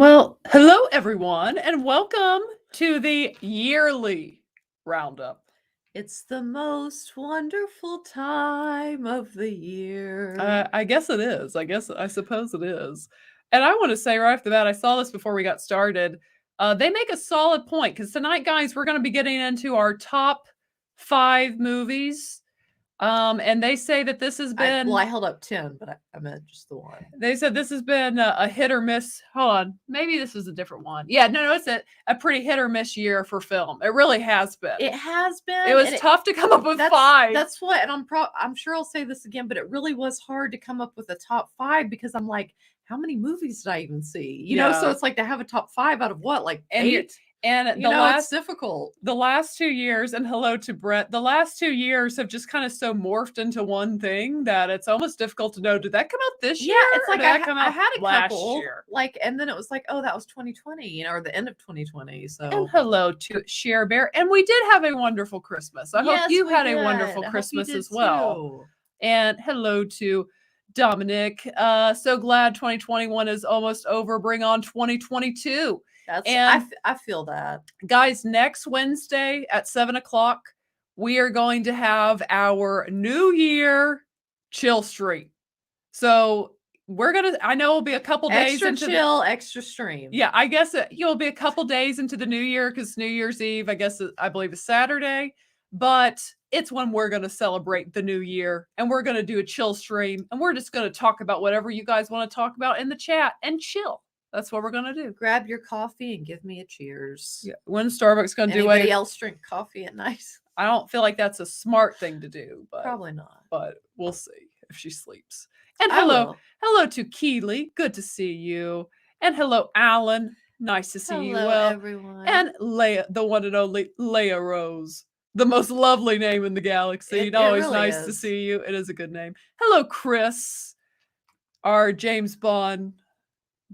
Well, hello everyone, and welcome to the Yearly Roundup. It's the most wonderful time of the year. I guess it is. I suppose it is. And I want to say right off the bat, I saw this before we got started. They make a solid point because tonight, guys, we're going to be getting into our top 5 movies. And they say that this has been. I held up 10, but I meant just the one. They said this has been a hit or miss. Hold on, maybe this is a different one. Yeah, no, it's a pretty hit or miss year for film. It really has been. It has been. It was tough to come up with 5. That's what, and I'm sure I'll say this again, but it really was hard to come up with a top 5 because I'm like, how many movies did I even see? You know, so it's like to have a top 5 out of what, like 8? And it's difficult. The last 2 years, and hello to Brett, the last 2 years have just kind of so morphed into one thing that it's almost difficult to know, did that come out this year? Yeah, it's like I had a couple, year? like, and then it was like, oh, that was 2020, or the end of 2020. So, and hello to Cher Bear, and we did have a wonderful Christmas. I hope you had a wonderful Christmas as well. Too. And hello to Dominic. So glad 2021 is almost over. Bring on 2022. I feel that. Guys, next Wednesday at 7:00, we are going to have our New Year chill stream. So I know it'll be a couple days into extra stream. Yeah, I guess you'll be a couple days into the new year because New Year's Eve, I believe, is Saturday. But it's when we're going to celebrate the new year, and we're going to do a chill stream, and we're just going to talk about whatever you guys want to talk about in the chat and chill. That's what we're going to do. Grab your coffee and give me a cheers. Yeah. When Starbucks going to do Anybody else drink coffee at night? I don't feel like that's a smart thing to do, but probably not. But we'll see if she sleeps. And hello to Keely. Good to see you. And hello, Alan. Nice to see you. Well, everyone. And Leia, the one and only Leia Rose. The most lovely name in the galaxy. Always really nice to see you. It is a good name. Hello, Chris, our James Bond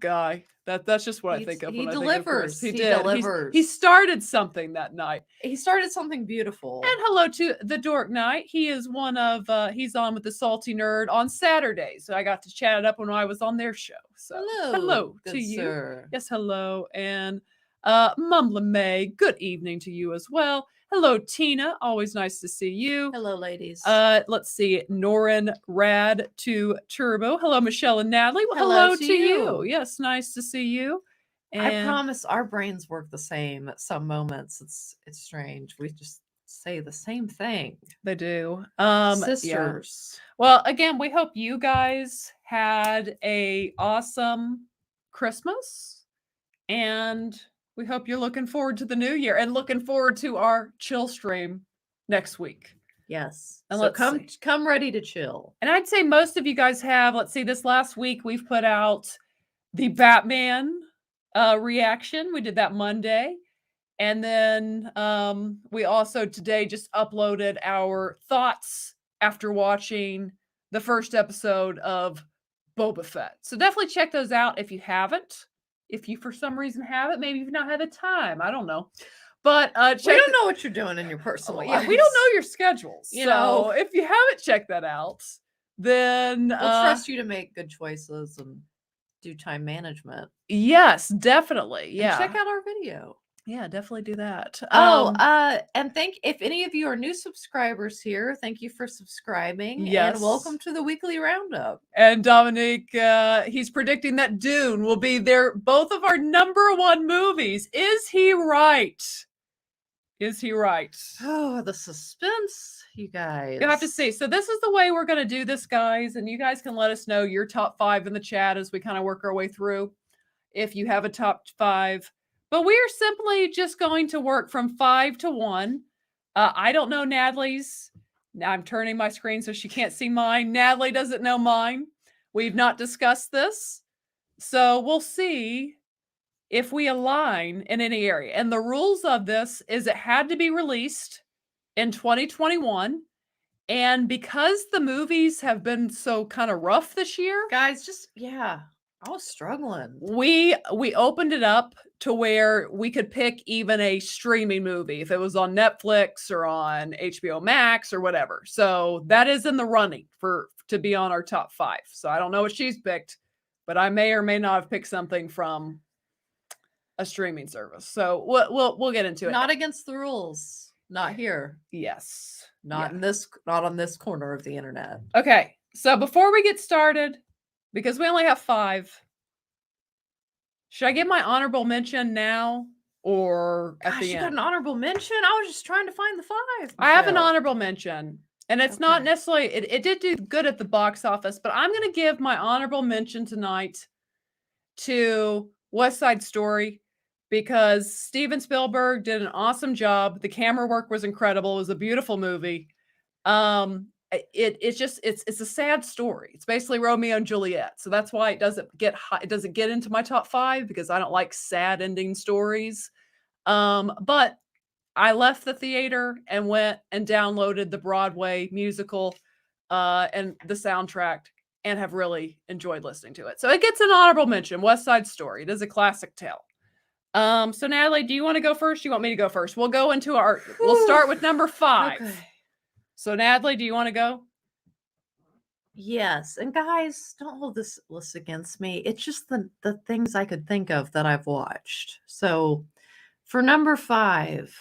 guy. That's just what I think of when I think of Chris. He delivers. He started something that night. He started something beautiful. And hello to the Dork Knight. He is one of he's on with the Salty Nerd on Saturdays. So I got to chat it up when I was on their show. So hello to you. Sir. Yes, hello. And Mumla May, good evening to you as well. Hello, Tina. Always nice to see you. Hello, ladies. Let's see. Norin Rad to Turbo. Hello, Michelle and Natalie. Well, hello to you. Yes, nice to see you. And I promise our brains work the same at some moments. It's strange. We just say the same thing. They do. Sisters. Yeah. Well, again, we hope you guys had a awesome Christmas, and we hope you're looking forward to the new year and looking forward to our chill stream next week. Yes. And so come ready to chill. And I'd say most of you guys have. Let's see, this last week we've put out the Batman reaction. We did that Monday. And then we also today just uploaded our thoughts after watching the first episode of Boba Fett. So definitely check those out if you haven't. If you, for some reason, have it, maybe you've not had the time. I don't know. But we don't know what you're doing in your personal life. Yeah, we don't know your schedules. So if you haven't checked that out, then we'll trust you to make good choices and do time management. Yes, definitely. Yeah. And check out our video. Yeah, definitely do that. And if any of you are new subscribers here, thank you for subscribing. Yes. And welcome to the weekly roundup. And Dominic, he's predicting that Dune will be both of our #1 movies. Is he right? Is he right? Oh, the suspense, you guys. You'll have to see. So this is the way we're going to do this, guys. And you guys can let us know your top 5 in the chat as we kind of work our way through. If you have a top 5. But we are simply just going to work from 5 to 1. I don't know Natalie's. Now I'm turning my screen so she can't see mine. Natalie doesn't know mine. We've not discussed this. So we'll see if we align in any area. And the rules of this is it had to be released in 2021. And because the movies have been so kind of rough this year. Guys, I was struggling. We opened it up to where we could pick even a streaming movie if it was on Netflix or on HBO Max or whatever. So that is in the running to be on our top 5. So I don't know what she's picked, but I may or may not have picked something from a streaming service. So we'll get into it. Not against the rules. Not here. Yes. Not in this. Not on this corner of the internet. Okay. So before we get started, because we only have 5, should I give my honorable mention now or at Gosh, the you end? got an honorable mention? I was just trying to find the 5. I have an Michelle. honorable mention. And it's not Okay. necessarily, it did do good at the box office, but I'm going to give my honorable mention tonight to West Side Story because Steven Spielberg did an awesome job. The camera work was incredible. It was a beautiful movie. It's a sad story. It's basically Romeo and Juliet. So that's why it doesn't get into my top 5 because I don't like sad ending stories. But I left the theater and went and downloaded the Broadway musical and the soundtrack and have really enjoyed listening to it. So it gets an honorable mention, West Side Story. It is a classic tale. So Natalie, do you want to go first? Do you want me to go first? We'll go into we'll start with number 5. Okay. So Natalie, do you want to go? Yes, and guys, don't hold this list against me. It's just the things I could think of that I've watched. So for number 5,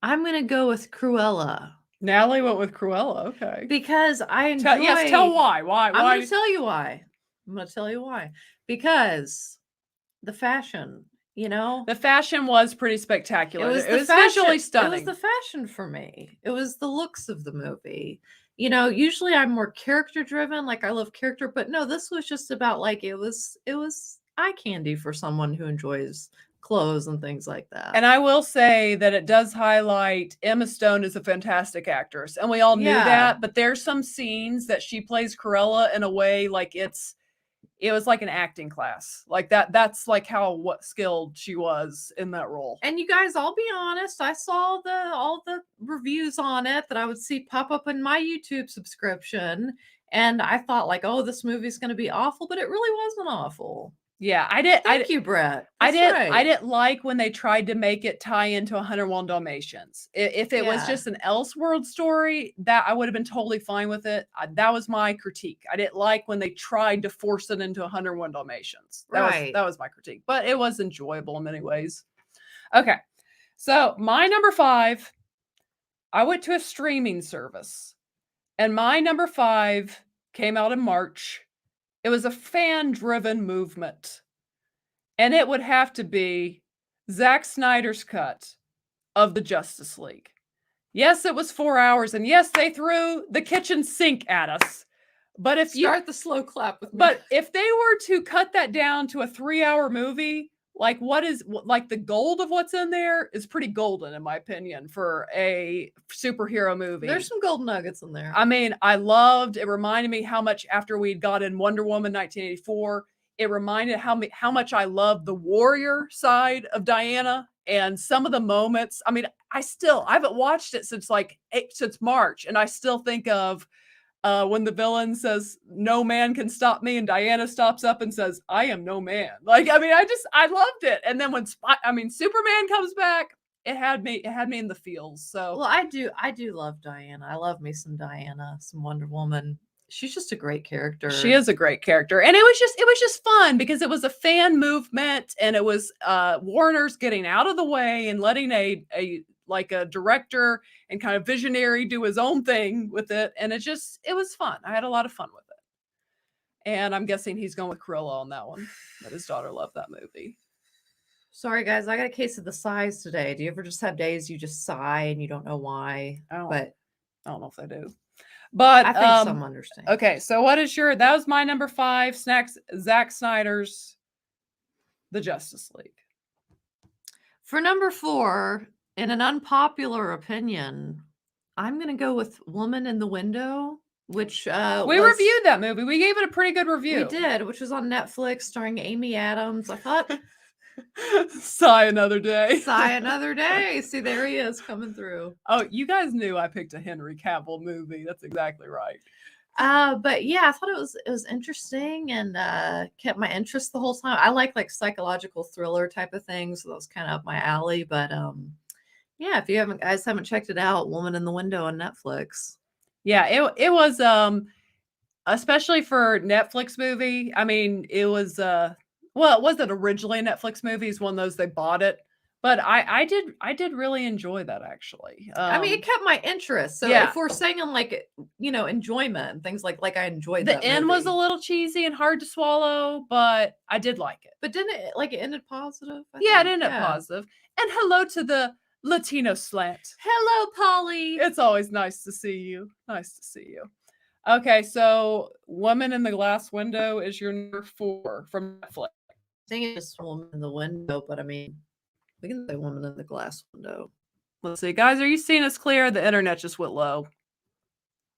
I'm gonna go with Cruella. Natalie went with Cruella. Okay. Because I enjoy. Tell why. Why? I'm going to tell you why. Because the fashion, the fashion was pretty spectacular. It was fashion, visually stunning. It was the fashion for me. It was the looks of the movie. Usually I'm more character driven. Like I love character, but no, this was just about like it was eye candy for someone who enjoys clothes and things like that. And I will say that it does highlight Emma Stone is a fantastic actress, and we all knew that. But there's some scenes that she plays Cruella in a way like it was like an acting class, like that. That's like what skilled she was in that role. And you guys, I'll be honest, I saw all the reviews on it that I would see pop up in my YouTube subscription, and I thought like, oh, this movie's going to be awful, but it really wasn't awful. Yeah, I did. Thank you, Brett. I didn't like when they tried to make it tie into 101 Dalmatians. If it was just an Elseworld story, that I would have been totally fine with it. That was my critique. I didn't like when they tried to force it into 101 Dalmatians. That was my critique, but it was enjoyable in many ways. Okay, so my number 5, I went to a streaming service, and my number 5 came out in March. It was a fan-driven movement, and it would have to be Zack Snyder's cut of the Justice League. Yes, it was 4 hours, and yes, they threw the kitchen sink at us. But if Start the slow clap with me. But if they were to cut that down to a 3-hour movie, like the gold of what's in there is pretty golden, in my opinion, for a superhero movie. There's some gold nuggets in there. I mean, it reminded me how much after we'd got in Wonder Woman 1984, it reminded how much I loved the warrior side of Diana and some of the moments. I mean, I haven't watched it since March, and I still think of when the villain says, "No man can stop me," and Diana stops up and says, "I am no man." Like, I mean, I loved it. And then when Superman comes back, it had me in the feels. So, well, I do love Diana. I love me some Diana, some Wonder Woman. She's just a great character. She is a great character. And it was just fun because it was a fan movement, and it was Warner's getting out of the way and letting a director and kind of visionary do his own thing with it. And it was fun. I had a lot of fun with it. And I'm guessing he's going with Cruella on that one, that his daughter loved that movie. Sorry, guys. I got a case of the sighs today. Do you ever just have days you just sigh and you don't know why? I don't know if I do. But I think some understand. Okay, so that was my number 5, Zack Snyder's The Justice League. For number 4, in an unpopular opinion, I'm going to go with Woman in the Window, which we reviewed that movie. We gave it a pretty good review. We did, which was on Netflix, starring Amy Adams. I thought... Sigh another day. Sigh another day. See, there he is coming through. Oh, you guys knew I picked a Henry Cavill movie. That's exactly right. But yeah, I thought it was interesting and kept my interest the whole time. I like psychological thriller type of things, so that was kind of up my alley. But yeah, if you guys haven't checked it out, Woman in the Window on Netflix. Yeah, it was especially for Netflix movie. I mean, it was Well, it wasn't originally a Netflix movie. It's one of those they bought it. But I did really enjoy that actually. I mean, it kept my interest. So yeah. if we're saying on like, enjoyment and things like I enjoyed The that end was a movie. little cheesy and hard to swallow, but I did like it. But didn't it it ended positive? I Yeah, it think? ended positive. And hello to the Latino slant. Hello, Polly. It's always nice to see you. Nice to see you. Okay, so Woman in the Glass Window is your number 4 from Netflix. I think it's just Woman in the Window, but I mean, we can say Woman in the Glass Window. Let's see, guys. Are you seeing us clear? The internet just went low.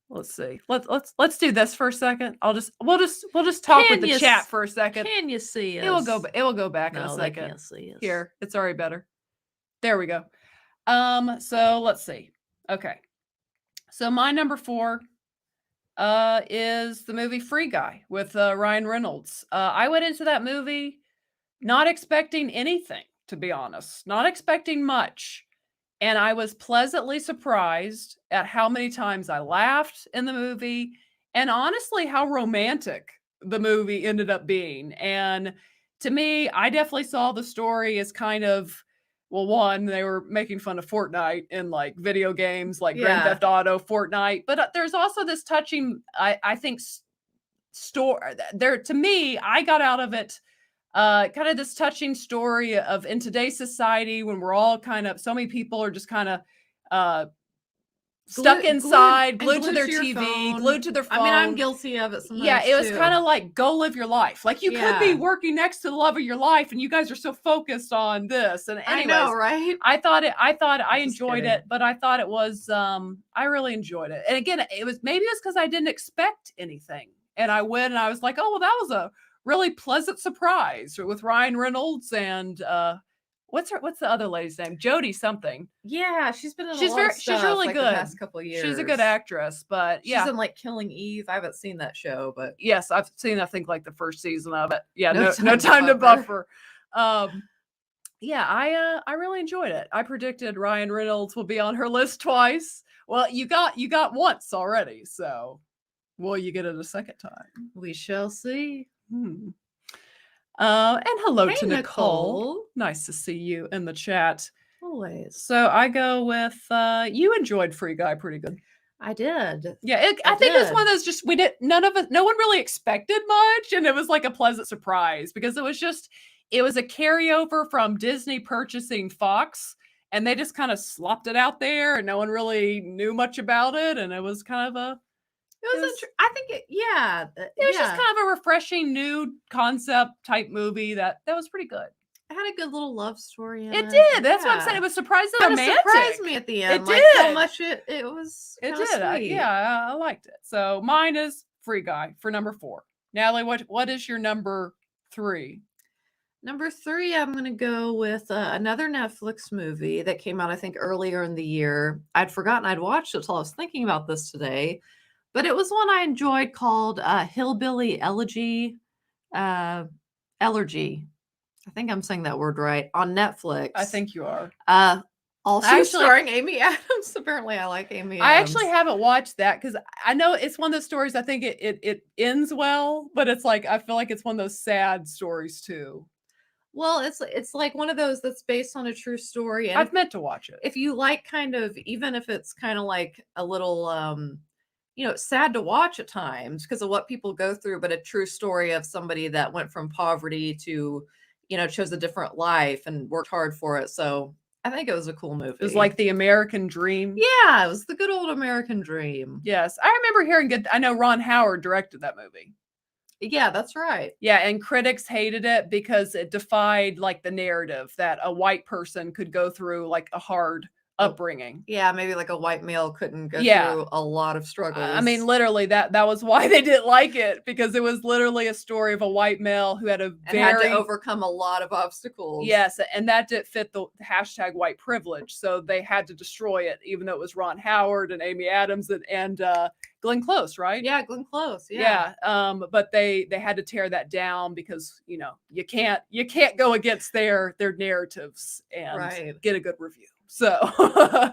Let's see. Let's do this for a second. We'll just talk with the chat for a second. Can you see us? It will go back in a second. They can't see us. Here, it's already better. There we go. So let's see. Okay. So my number 4 is the movie Free Guy with Ryan Reynolds. I went into that movie not expecting anything, to be honest, not expecting much. And I was pleasantly surprised at how many times I laughed in the movie and honestly how romantic the movie ended up being. And to me, I definitely saw the story as kind of, well, one, they were making fun of Fortnite in like video games like Grand Theft Auto, Fortnite. But there's also this touching, I think, story there. To me, I got out of it kind of this touching story of in today's society when we're all kind of, so many people are just kind of stuck inside, glued to their TV, glued to their phone. I mean, I'm guilty of it sometimes. Yeah, it was kind of like, go live your life. Like you could be working next to the love of your life and you guys are so focused on this. And anyways, I know, right? I enjoyed it, but I thought it was, I really enjoyed it. And again, maybe it's because I didn't expect anything. And I went and I was like, oh, well, that was a really pleasant surprise with Ryan Reynolds and what's the other lady's name? Jodie something. Yeah, she's been in a lot of stuff, she's really like, good. the past couple of years. She's a good actress, but yeah. She's in like Killing Eve. I haven't seen that show, but yes, I've seen I think like the first season of it. Yeah, No Time to Buffer. Yeah, I really enjoyed it. I predicted Ryan Reynolds will be on her list twice. Well, you got once already, so will you get it a second time? We shall see. And hello to Nicole. Nice to see you in the chat. Always. So I go with you enjoyed Free Guy pretty good. I did. Yeah, I think it's one of those just no one really expected much, and it was like a pleasant surprise because it was a carryover from Disney purchasing Fox, and they just kind of slopped it out there, and no one really knew much about it, and it was kind of a. It was I think it was just kind of a refreshing new concept type movie that was pretty good. It had a good little love story in it. It did. That's what I'm saying. It was surprisingly romantic. It surprised me at the end. It like, did. How much it was. It did. I liked it. So mine is Free Guy for number 4. Natalie, what is your number 3? Number 3, I'm going to go with another Netflix movie that came out, I think, earlier in the year. I'd forgotten I'd watched it until I was thinking about this today. But it was one I enjoyed called Hillbilly Elegy. Elegy. I think I'm saying that word right. On Netflix. I think you are. Also starring Amy Adams. Apparently I like Amy Adams. I actually haven't watched that because I know it's one of those stories I think it ends well, but it's like I feel like it's one of those sad stories too. Well, it's like one of those that's based on a true story. And I've meant to watch it. If you like kind of, even if it's kind of like a little it's sad to watch at times because of what people go through, but a true story of somebody that went from poverty to, chose a different life and worked hard for it. So I think it was a cool movie. It was like the American dream. Yeah, it was the good old American dream. Yes. I remember hearing I know Ron Howard directed that movie. Yeah, that's right. Yeah, and critics hated it because it defied like the narrative that a white person could go through like a hard upbringing. Yeah, maybe like a white male couldn't go through a lot of struggles. I mean, literally that was why they didn't like it, because it was literally a story of a white male who had had to overcome a lot of obstacles. Yes, and that didn't fit the hashtag white privilege, so they had to destroy it, even though it was Ron Howard and Amy Adams and Glenn Close, right? Yeah, Glenn Close. Yeah. But they had to tear that down because you can't go against their narratives and get a good review. So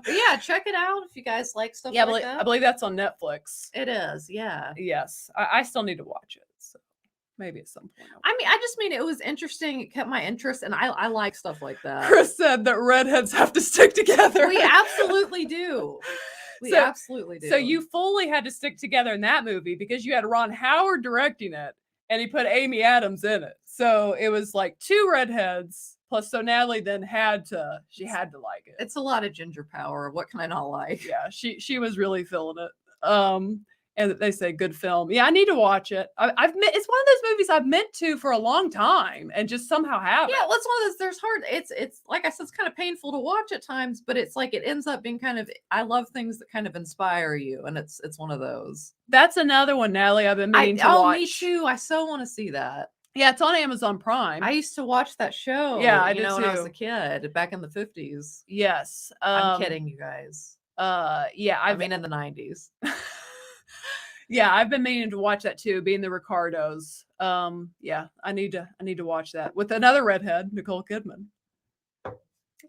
yeah, check it out if you guys like stuff. I believe that's on Netflix. It is, yeah. Yes, I still need to watch it. So Maybe at some point. I mean, I just mean it was interesting. It kept my interest, and I like stuff like that. Chris said that redheads have to stick together. We absolutely do. We absolutely do. So you fully had to stick together in that movie because you had Ron Howard directing it, and he put Amy Adams in it. So it was like 2 redheads. Plus, so Natalie then had to like it. It's a lot of ginger power. What can I not like? Yeah, she was really feeling it. And they say good film. Yeah, I need to watch it. It's one of those movies I've meant to for a long time and just somehow haven't. Yeah, well, it's one of those. There's hard. It's like I said, it's kind of painful to watch at times, but it's like it ends up being kind of. I love things that kind of inspire you, and it's one of those. That's another one, Natalie. I've been meaning to watch. Oh, me too. I so want to see that. Yeah, it's on Amazon Prime. I used to watch that show. Yeah, I did too. When I was a kid back in the 50s. Yes, I'm kidding, you guys. Yeah, I mean in the 90s. Yeah, I've been meaning to watch that too, being the Ricardos. Yeah, I need to watch that with another redhead, Nicole Kidman.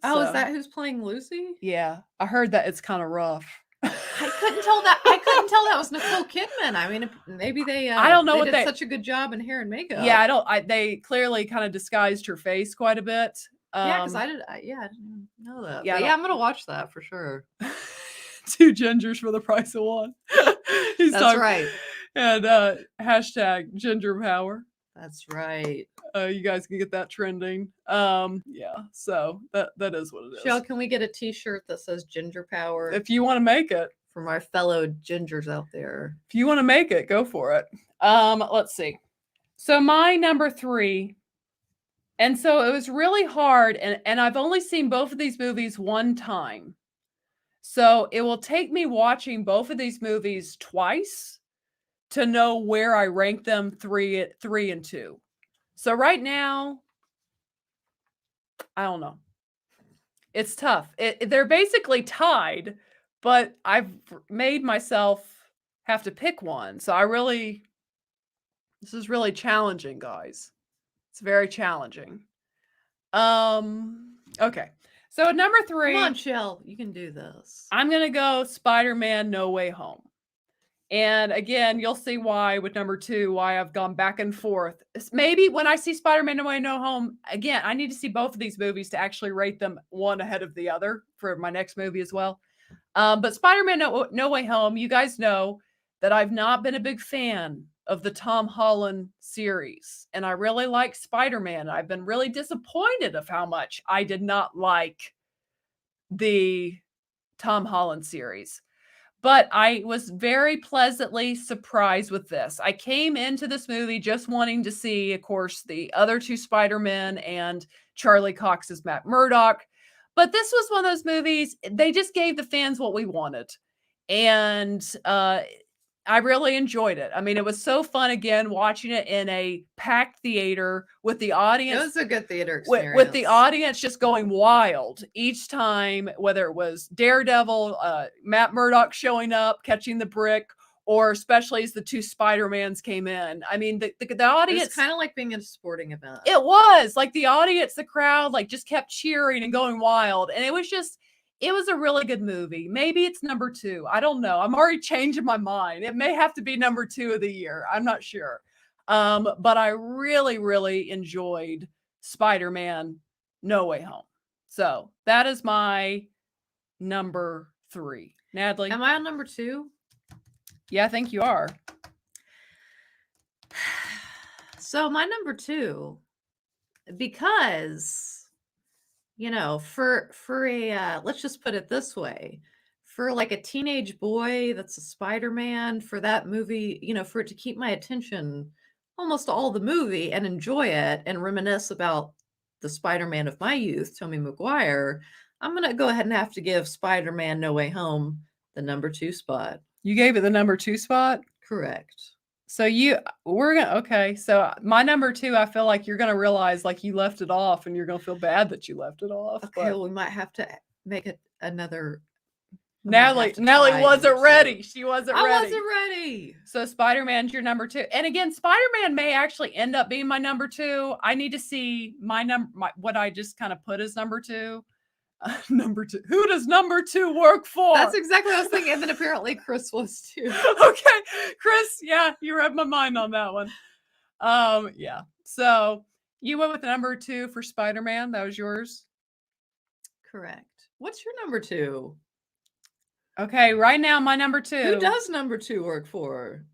Oh, is that who's playing Lucy? Yeah, I heard that it's kind of rough. I couldn't tell that was Nicole Kidman. I mean, maybe they. I don't know they did such a good job in hair and makeup. Yeah, they clearly kind of disguised her face quite a bit. Yeah, because I didn't know that. Yeah, I'm gonna watch that for sure. 2 gingers for the price of 1. That's right. And hashtag ginger power. That's right. You guys can get that trending. Yeah, so that is what it is. Shell, can we get a t-shirt that says ginger power? If you want to make it. From our fellow gingers out there. If you want to make it, go for it. Let's see. So my number 3, and so it was really hard, and I've only seen both of these movies one time. So it will take me watching both of these movies twice to know where I rank them 3 and 2. So right now, I don't know. It's tough. They're basically tied, but I've made myself have to pick one. So this is really challenging, guys. It's very challenging. Okay. So at number 3, come on, Shell, you can do this. I'm gonna go Spider-Man: No Way Home. And again, you'll see why with number 2, why I've gone back and forth. Maybe when I see Spider-Man: No Way Home, again, I need to see both of these movies to actually rate them one ahead of the other for my next movie as well. But Spider-Man: No Way Home, you guys know that I've not been a big fan of the Tom Holland series. And I really like Spider-Man. I've been really disappointed of how much I did not like the Tom Holland series. But I was very pleasantly surprised with this. I came into this movie just wanting to see, of course, the other 2 Spider-Men and Charlie Cox's Matt Murdock. But this was one of those movies, they just gave the fans what we wanted. And I really enjoyed it. I mean, it was so fun again watching it in a packed theater with the audience. It was a good theater experience. With the audience just going wild each time, whether it was Daredevil, Matt Murdock showing up, catching the brick, or especially as the 2 Spider-Mans came in. I mean, the audience. It's kind of like being at a sporting event. It was like the audience, the crowd, like just kept cheering and going wild. And it was a really good movie. Maybe it's number 2. I don't know. I'm already changing my mind. It may have to be number 2 of the year. I'm not sure. But I really, really enjoyed Spider-Man: No Way Home. So that is my number 3. Natalie? Am I on number 2? Yeah, I think you are. So my number 2, because for a let's just put it this way, for like a teenage boy that's a Spider-Man, for that movie, for it to keep my attention almost all the movie and enjoy it and reminisce about the Spider-Man of my youth, Tobey Maguire, I'm gonna go ahead and have to give Spider-Man: No Way Home the number 2 spot. You gave it the number 2 spot? Correct. So okay. So my number 2, I feel like you're going to realize like you left it off and you're going to feel bad that you left it off. Okay, well, we might have to make it another. Natalie wasn't ready. She wasn't ready. I wasn't ready. So Spider-Man's your number 2. And again, Spider-Man may actually end up being my number 2. I need to see what I just kind of put as number 2. Number 2. Who does number 2 work for? That's exactly what I was thinking. And then apparently Chris was too. Okay. Chris, yeah, you read my mind on that one. Yeah. So you went with the number 2 for Spider-Man. That was yours. Correct. What's your number 2? Okay, right now my number 2. Who does number 2 work for?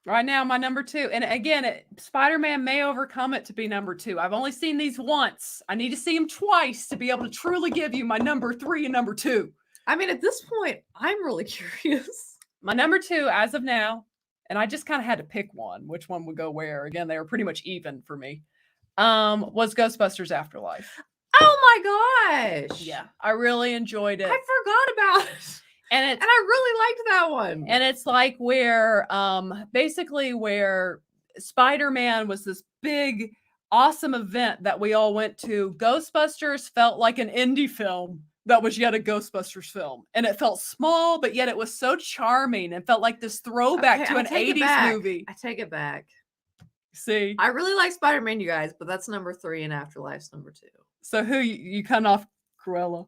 Right now my number 2. And again, Spider-Man may overcome it to be number 2. I've only seen these once. I need to see them twice to be able to truly give you my number 3 and number 2. I mean, at this point, I'm really curious. My number 2 as of now, and I just kind of had to pick one, which one would go where. Again, they were pretty much even for me. Was Ghostbusters Afterlife. Oh my gosh. Yeah, I really enjoyed it. I forgot about it. And I really liked that one. And it's like where basically where Spider-Man was this big, awesome event that we all went to. Ghostbusters felt like an indie film that was yet a Ghostbusters film. And it felt small, but yet it was so charming and felt like this throwback to an 80s movie. I take it back. See? I really like Spider-Man, you guys, but that's number 3 and Afterlife's number 2. So who you cut off Cruella?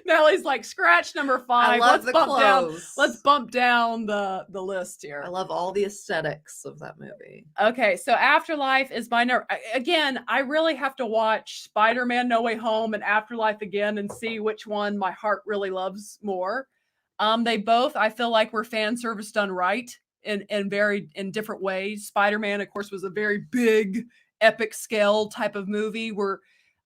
Nellie's like, scratch number 5. Let's bump down the list here. I love all the aesthetics of that movie. Okay, so Afterlife is my number. Again, I really have to watch Spider-Man No Way Home and Afterlife again and see which one my heart really loves more. They both, I feel like, were fan service done right in different ways. Spider-Man, of course, was a very big, epic scale type of movie where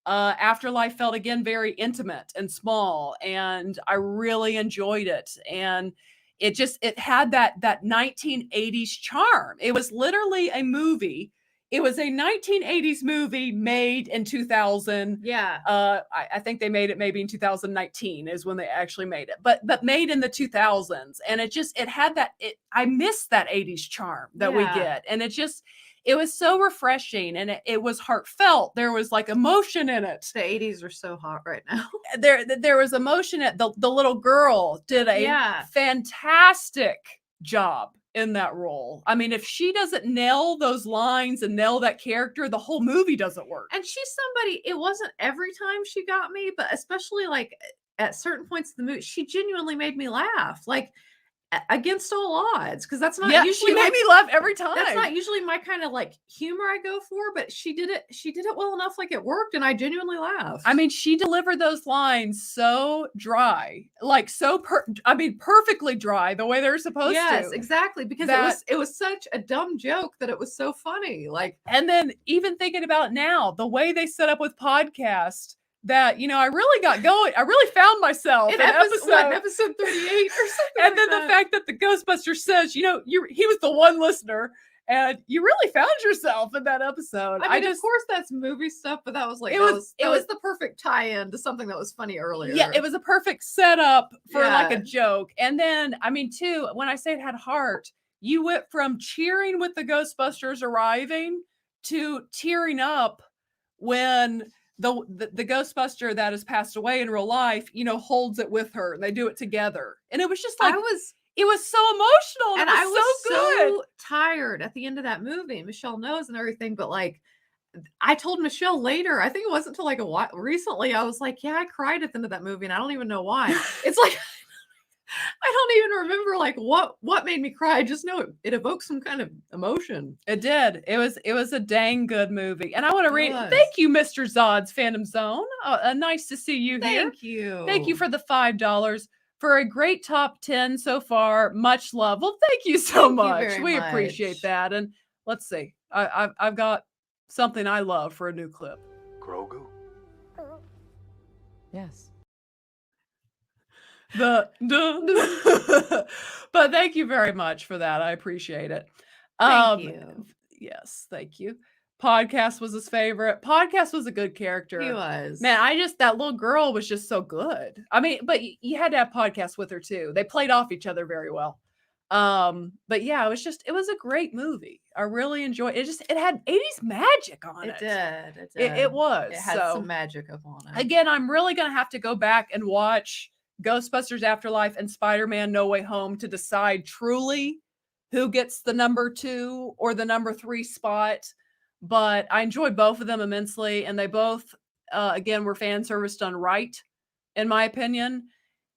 Afterlife felt again very intimate and small, and I really enjoyed it. And it had that 1980s charm. It was literally a movie. It was a 1980s movie made in 2000. Yeah. I think they made it maybe in 2019 is when they actually made it, but made in the 2000s. And it had that. I miss that 80s charm that we get, and it was so refreshing, and it was heartfelt. There was like emotion in it. The 80s are so hot right now. There was emotion. The little girl did a fantastic job in that role. I mean, if she doesn't nail those lines and nail that character, the whole movie doesn't work. And she's somebody, it wasn't every time she got me, but especially like at certain points in the movie, she genuinely made me laugh. Like, against all odds, because that's not usually she made me laugh every time. That's not usually my kind of like humor I go for, but she did it well enough, like it worked, and I genuinely laughed. I mean, she delivered those lines so dry, like perfectly dry, the way they're supposed to. Yes, exactly, because it was such a dumb joke that it was so funny. Like, and then even thinking about it now, the way they set up with podcast. That, I really got going. I really found myself in episode 38 or something. And then the fact that the Ghostbusters says, he was the one listener, and you really found yourself in that episode. I mean, of course that's movie stuff, but that was like, it was the perfect tie-in to something that was funny earlier. Yeah, it was a perfect setup for like a joke. And then, I mean, too, when I say it had heart, you went from cheering with the Ghostbusters arriving to tearing up when the Ghostbuster that has passed away in real life, holds it with her, and they do it together. And it was just like, it was so emotional. And I was so tired at the end of that movie. Michelle knows and everything, but like, I told Michelle later, I think it wasn't until like a while recently, I was like, yeah, I cried at the end of that movie, and I don't even know why. It's like, I don't even remember like what made me cry. I just know it evokes some kind of emotion. It did. It was a dang good movie. And I want to read. Thank you, Mr. Zod's Phantom Zone. Nice to see you here. Thank you. Thank you for the $5 for a great top 10 so far. Much love. Well, thank you so much. We appreciate that. And let's see. I've got something I love for a new clip. Grogu? Yes. But thank you very much for that. I appreciate it. Thank you. Yes, thank you. Podcast was his favorite. Podcast was a good character. He was. Man, that little girl was just so good. I mean, but you had to have Podcast with her too. They played off each other very well. But yeah, it was a great movie. I really enjoyed it. It had 80s magic on it. It did. It was. It had some magic up on it. Again, I'm really going to have to go back and watch Ghostbusters Afterlife and Spider-Man No Way Home to decide truly who gets the number 2 or the number 3 spot. But I enjoyed both of them immensely, and they both, again, were fan service done right, in my opinion.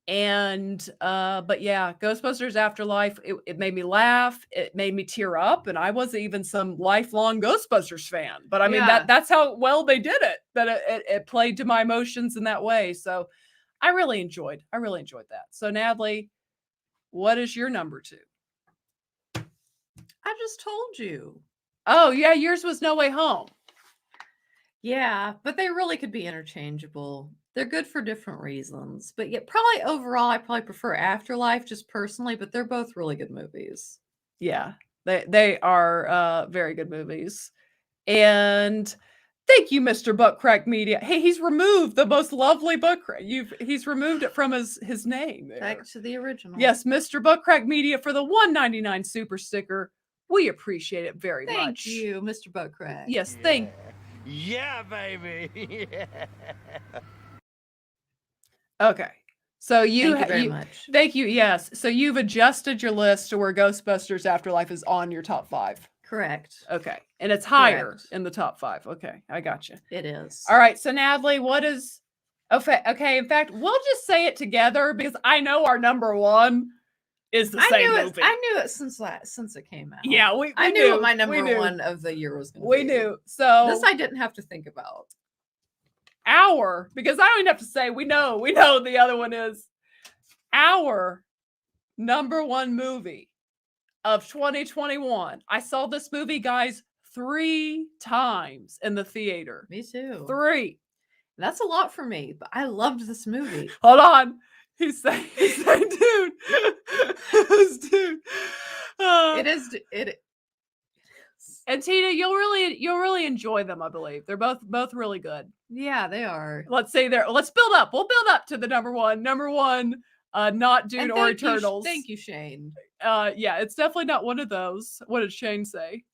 And but yeah, Ghostbusters Afterlife, it made me laugh, it made me tear up, and I wasn't even some lifelong Ghostbusters fan, but I mean Yeah. that's how well they did it, that it played to my emotions in that way. So I really enjoyed that. So Natalie, what is your number two? I just told you. Oh yeah, yours was No Way Home. Yeah, but they really could be interchangeable. They're good for different reasons. But yet probably overall I probably prefer Afterlife just personally, but they're both really good movies. Yeah, they are very good movies. And thank you, Mr. Buttcrack Media. Hey, he's removed the most lovely Buttcrack. He's removed it from his name there. Back to the original. Yes, Mr. Buttcrack Media for the $1.99 super sticker. We appreciate it very Thank much. you, Mr. Buttcrack. Yes, thank. Yeah, baby. Yeah. Okay, so Thank you very much. Thank you. Yes, so you've adjusted your list to where Ghostbusters Afterlife is on your top 5. Correct. Okay, and it's higher Correct. in the top 5. Okay, I got you. It is. All right, so Natalie, what is? Okay. In fact, we'll just say it together because I know our number one is the same movie. I knew it since it came out. Yeah, we I knew knew what my number one of the year was going to be. We knew. So this I didn't have to think about. Because I don't even have to say we know the other one is our number one movie of 2021. I saw this movie, guys, 3 times in the theater. Me too. 3. That's a lot for me, but I loved this movie. Hold on. He's saying, dude. Dude. It is. And Tina, you'll really enjoy them, I believe. They're both really good. Yeah, they are. Let's build up. We'll build up to the number one. Number one, not Dune or Eternals. Thank you, Shane. Yeah, it's definitely not one of those. What did Shane say?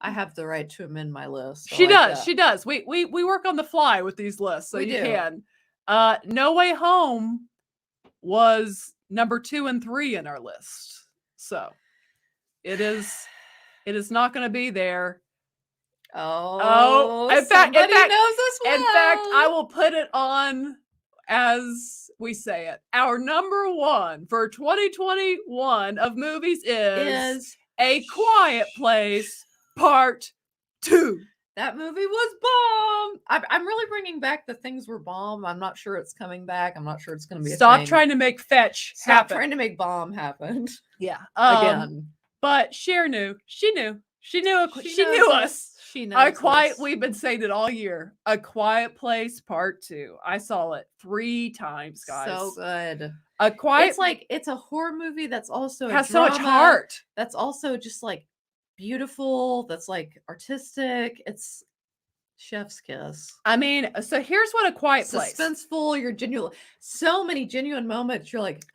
I have the right to amend my list. She does. We work on the fly with these lists, so you can. No Way Home was number 2 and 3 in our list. So it is not going to be there. Oh, in fact, knows this well. In fact, I will put it on as we say it. Our number one for 2021 of movies is A Quiet Place Part 2. That movie was bomb. I'm really bringing back the things were bomb. I'm not sure it's coming back. I'm not sure it's going to be. Stop trying to make fetch happen. Stop trying to make bomb happen. Yeah. Again. But Cher knew. She knew. She knew us. She knows. We've been saying it all year. A Quiet Place Part 2. I saw it 3 times, guys. So good. A Quiet. It's like it's a horror movie that's also has a drama, so much heart. That's also just like beautiful. That's like artistic. It's chef's kiss. I mean, so here's what A Quiet Place. Suspenseful. You're genuine. So many genuine moments. You're like,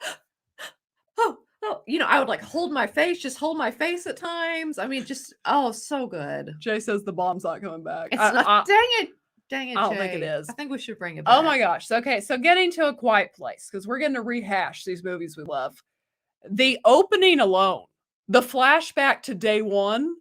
oh, I would like hold my face at times. I mean, just so good. Jay says the bomb's not coming back. It's not. Dang it, I don't think it is. I think we should bring it back. Oh my gosh. Okay, so getting to A Quiet Place, because we're going to rehash these movies we love. The opening alone, the flashback to day one,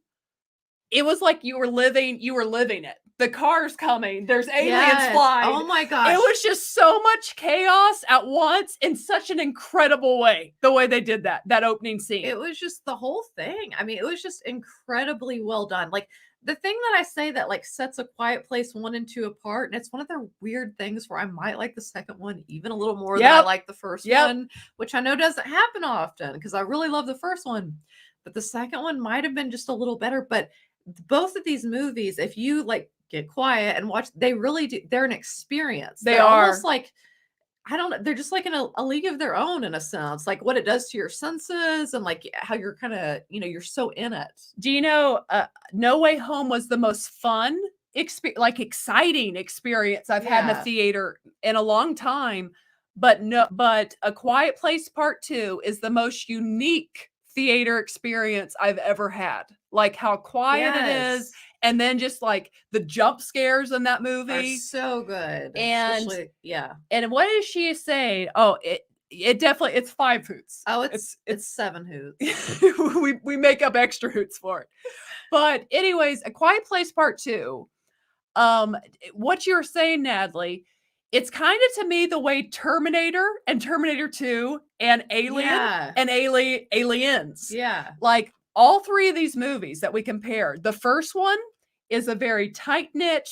it was like you were living it. The car's coming. There's aliens flying. Oh my gosh. It was just so much chaos at once in such an incredible way. The way they did that opening scene. It was just the whole thing. I mean, it was just incredibly well done. Like the thing that I say that like sets A Quiet Place 1 and 2 apart, and it's one of the weird things where I might like the second one even a little more than I like the first one, which I know doesn't happen often because I really love the first one. But the second one might have been just a little better. But both of these movies, if you like get quiet and watch, they really do. They're an experience. They're almost like, I don't know. They're just like in a league of their own in a sense, like what it does to your senses and like how you're kind of, you're so in it. Do you know, No Way Home was the most fun, exciting experience I've had in a theater in a long time. But A Quiet Place Part 2 is the most unique theater experience I've ever had. Like how quiet it is. And then just like the jump scares in that movie. Are so good. And yeah. And what is she saying? Oh, it definitely, it's 5 hoots. Oh, it's 7 hoots. we make up extra hoots for it. But anyways, A Quiet Place Part 2. What you're saying, Natalie, it's kind of to me the way Terminator and Terminator 2 and Alien Yeah. and Aliens. Yeah. Like all three of these movies that we compared, the first one is a very tight-knit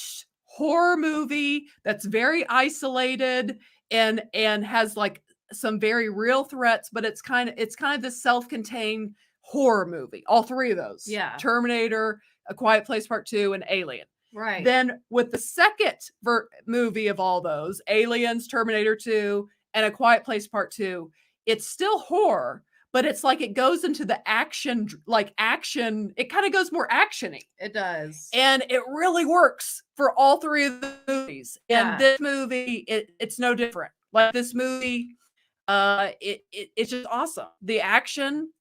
horror movie that's very isolated and has like some very real threats, but it's kind of this self-contained horror movie. All three of those. Yeah. Terminator, A Quiet Place Part 2, and Alien. Right. Then with the second movie of all those, Aliens, Terminator 2, and A Quiet Place Part 2, it's still horror, but it's like it goes into the action, it kind of goes more actiony. It does. And it really works for all three of the movies. Yeah. And this movie, it's no different. Like this movie, it's just awesome. The action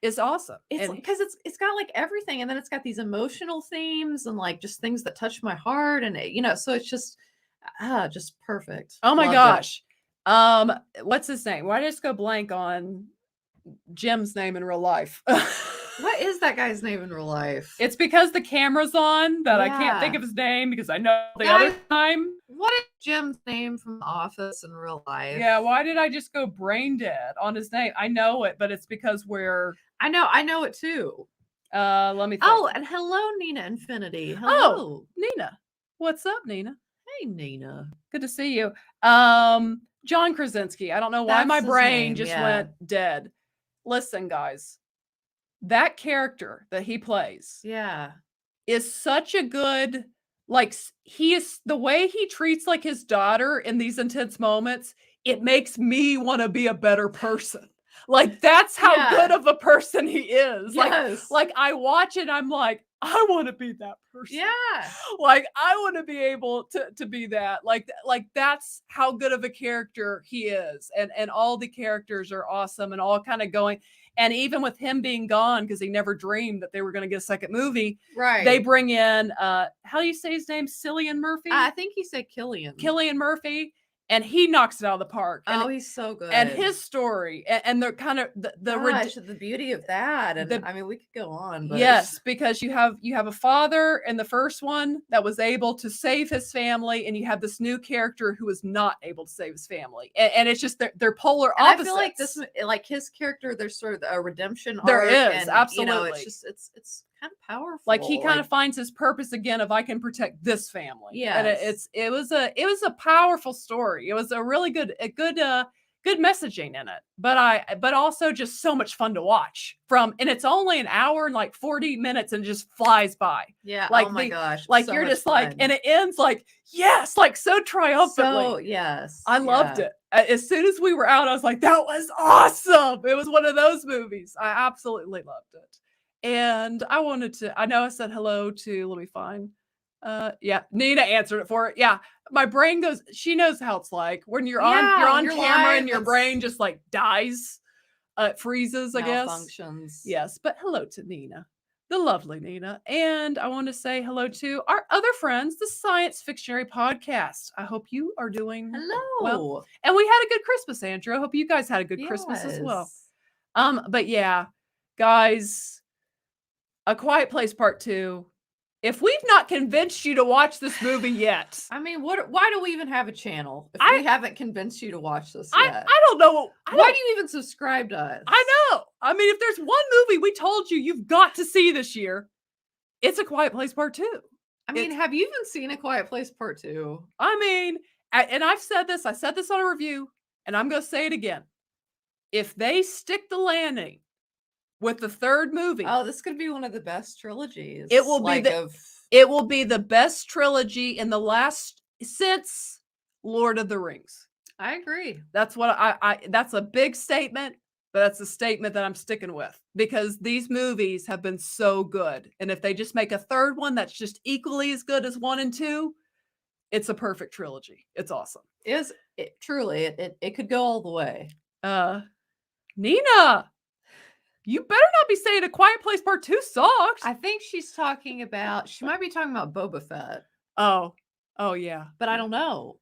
is awesome. It's because it's got like everything, and then it's got these emotional themes and like just things that touch my heart, and so it's just perfect. Oh my Loved it. gosh. What's his name? Why did I just go blank on Jim's name in real life? What is that guy's name in real life? It's because the camera's on that I can't think Yeah. of his name because I know the Guys, other time. What is Jim's name from The Office in real life? Yeah, why did I just go brain dead on his name? I know it, but it's because we're I know it too. let me think. Oh, and hello, Nina Infinity. Hello. Nina. What's up, Nina? Hey, Nina. Good to see you. John Krasinski. I don't know why That's my his brain name, just yeah. went dead. Listen, guys. That character that he plays Yeah. is such a good, like, he is the way he treats like his daughter in these intense moments. It makes me want to be a better person. Like, that's how Yeah. good of a person he is. Yes. Like I watch it, I'm like, I want to be that person. Yeah. Like I want to be able to be that. Like that's how good of a character he is. And all the characters are awesome and all kind of going. And even with him being gone, because he never dreamed that they were going to get a second movie, Right. they bring in how do you say his name? Cillian Murphy? I think he said Killian. Cillian Murphy. And he knocks it out of the park. Oh, And, he's so good. and his story and the kind of the beauty of that. And the- I mean, we could go on, but yes, because you have a father in the first one that was able to save his family, and you have this new character who is not able to save his family, and it's just they're polar And opposites. I feel like this, like his character, there's sort of a redemption There arc, is, and, absolutely. it's just it's kind of powerful. Like he kind of finds his purpose again of I can protect this family. And Yes. it was a powerful story. It was a really good messaging in it. But also just so much fun to watch and it's only an hour and like 40 minutes and just flies by. yeah. like oh my gosh. Like so you're much just like, fun. and it ends like, yes, like so triumphantly. So yes. I loved yeah. it. As soon as we were out, I was like, that was awesome. It was one of those movies. I absolutely loved it. And I know I said hello to, let me find. Yeah, Nina answered it for it. Yeah, my brain goes, she knows how it's like when you're on you're camera live, and your brain just like dies. It freezes, I guess. Malfunctions. Yes, but hello to Nina, the lovely Nina. And I want to say hello to our other friends, the Science Fictionary Podcast. I hope you are doing Hello. well. And we had a good Christmas, Andrew. I hope you guys had a good Christmas as well. Yes. But yeah, guys, A Quiet Place Part 2. If we've not convinced you to watch this movie yet, I mean, why do we even have a channel if we haven't convinced you to watch this yet? I don't know. Why do you even subscribe to us? I know. I mean, if there's one movie we told you've got to see this year, it's A Quiet Place Part 2. I mean, have you even seen A Quiet Place Part 2? I mean, and I've said this. I said this on a review, and I'm going to say it again. If they stick the landing with the third movie, Oh, this could be one of the best trilogies. It will be it will be the best trilogy in the last since Lord of the Rings. I agree. That's what that's a big statement, but that's a statement that I'm sticking with because these movies have been so good. And if they just make a third one that's just equally as good as 1 and 2, it's a perfect trilogy. It's awesome. Truly, it could go all the way. Nina, you better not be saying A Quiet Place Part 2 sucks. I think she might be talking about Boba Fett, Oh yeah. but I don't know.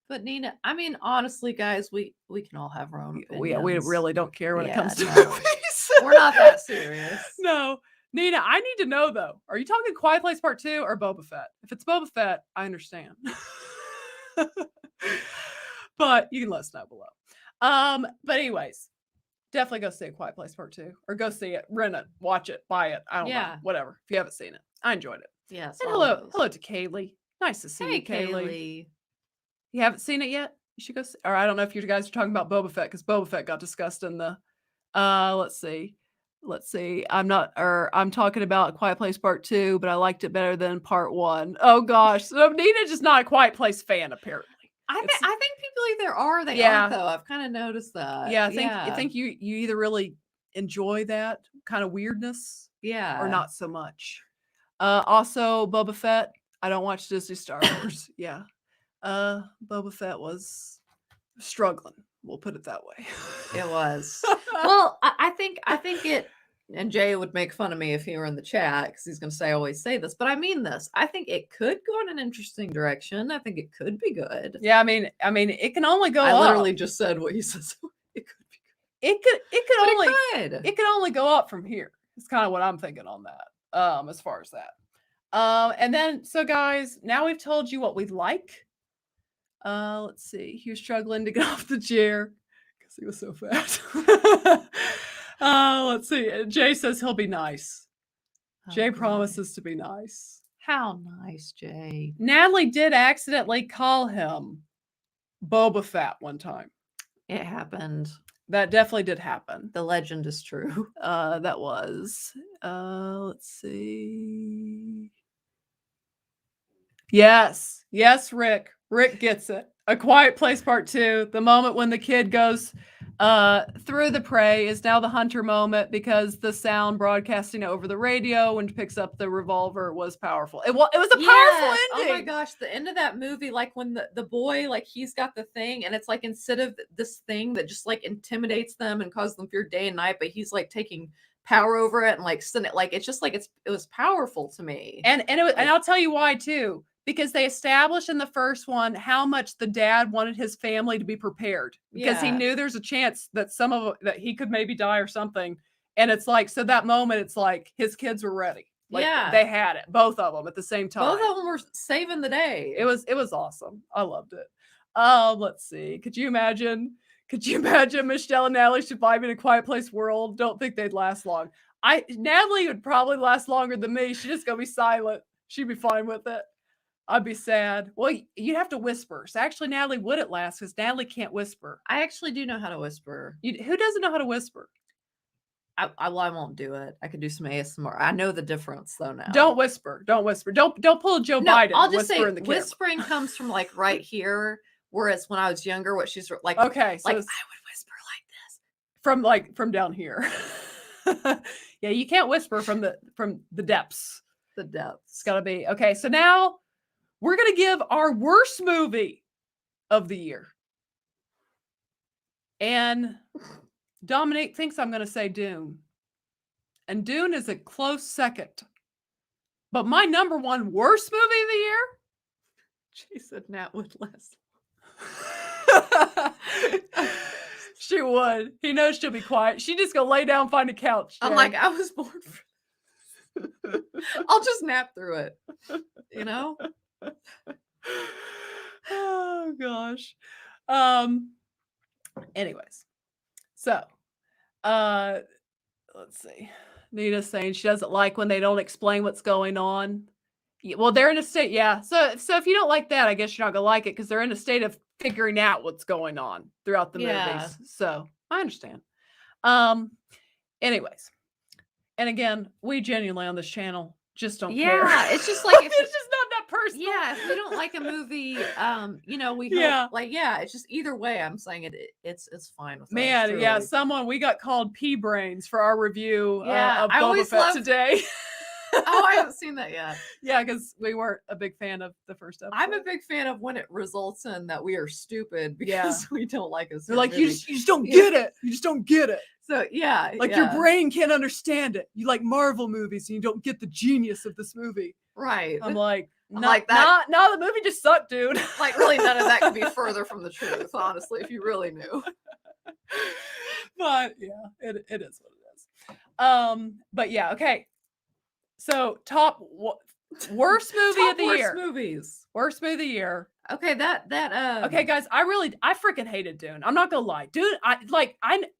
But Nina, I mean, honestly, guys, we can all have our own opinions. We really don't care when it comes to no. movies. We're not that serious. No. Nina, I need to know though. Are you talking Quiet Place Part 2 or Boba Fett? If it's Boba Fett, I understand. But you can let us know below. But anyways, definitely go see A Quiet Place Part 2. Or go see it, rent it, watch it, buy it. I don't know. Yeah. Whatever. If you haven't seen it. I enjoyed it. Yes. And all of those. hello to Kaylee. Nice to see Hey, you, Kaylee. Kaylee. You haven't seen it yet? You should go see. Or I don't know if you guys are talking about Boba Fett, because Boba Fett got discussed in the let's see. I'm talking about A Quiet Place Part 2, but I liked it better than Part 1. Oh gosh. So Nina's just not a Quiet Place fan, apparently. I think people either are or they Yeah. aren't, though. I've kind of noticed that. Yeah, I think you either really enjoy that kind of weirdness Yeah. or not so much. Also, Boba Fett. I don't watch Disney Star Wars. Yeah. Boba Fett was struggling. We'll put it that way. It was. Well, I think it, and Jay would make fun of me if he were in the chat because he's going to say I always say this, but I mean this. I think it could go in an interesting direction. I think it could be good. Yeah, I mean, it can only go I up. literally just said what he says. It could be good. It could only go up from here. It's kind of what I'm thinking on that. As far as that. And then so guys, now we've told you what we like. Let's see. He was struggling to get off the chair because he was so fat. Let's see. Jay says he'll be nice. Jay promises to be nice. How nice, Jay. Natalie did accidentally call him Boba Fett one time. It happened. That definitely did happen. The legend is true. That was. Let's see. Yes, Rick. Rick gets it. A Quiet Place Part 2. The moment when the kid goes through the prey is now the hunter moment because the sound broadcasting over the radio when it picks up the revolver was powerful. It was a powerful ending. Oh my gosh, the end of that movie, like when the boy, like he's got the thing and it's like instead of this thing that just like intimidates them and causes them fear day and night, but he's like taking power over it and like it's just like it was powerful to me. And I'll tell you why too. Because they established in the first one how much the dad wanted his family to be prepared because he knew there's a chance that that he could maybe die or something. And it's like, so that moment, it's like his kids were ready. Like they had it, both of them at the same time. Both of them were saving the day. It was awesome. I loved it. Let's see. Could you imagine Michelle and Natalie surviving a Quiet Place world? Don't think they'd last long. Natalie would probably last longer than me. She's just gonna be silent. She'd be fine with it. I'd be sad. Well, you'd have to whisper. So actually, Natalie wouldn't last because Natalie can't whisper. I actually do know how to whisper. Who doesn't know how to whisper? I won't do it. I could do some ASMR. I know the difference though now. Don't whisper. Don't pull a Joe Biden. I'll just say in the whispering comes from like right here. Whereas when I was younger, what she's like, okay, so like I would whisper like this from down here. Yeah, you can't whisper from the depths. The depths. It's gotta be okay. So now we're gonna give our worst movie of the year. And Dominique thinks I'm gonna say Dune. And Dune is a close second. But my number one worst movie of the year? She said Nat would last. She would. He knows she'll be quiet. She just go lay down, find a couch. I'm like, I was born for I'll just nap through it. You know? Oh gosh. Anyways. So let's see. Nina's saying she doesn't like when they don't explain what's going on. Yeah, well, they're in a state, yeah. So if you don't like that, I guess you're not gonna like it because they're in a state of figuring out what's going on throughout the movies. So I understand. Anyways, and again, we genuinely on this channel just don't care. Yeah, it's just like it's just not that personal. Yeah, if we don't like a movie, we hope, it's just either way. I'm saying it's fine with man. us, Yeah, we got called pea brains for our review of I Boba Fett today. Oh, I haven't seen that yet. Yeah, because we weren't a big fan of the first episode. I'm a big fan of when it results in that we are stupid because we don't like us. They're like, you just don't get it. You just don't get it. So yeah, like your brain can't understand it. You like Marvel movies and you don't get the genius of this movie. Right. I'm like, like that. No, the movie just sucked, dude. Like really, none of that could be further from the truth, honestly, if you really knew. But yeah, it is what it is. But yeah, okay. So top worst movie of the year. Movies. Worst movie of the year. Okay, Okay, guys, I freaking hated Dune. I'm not gonna lie. Dune,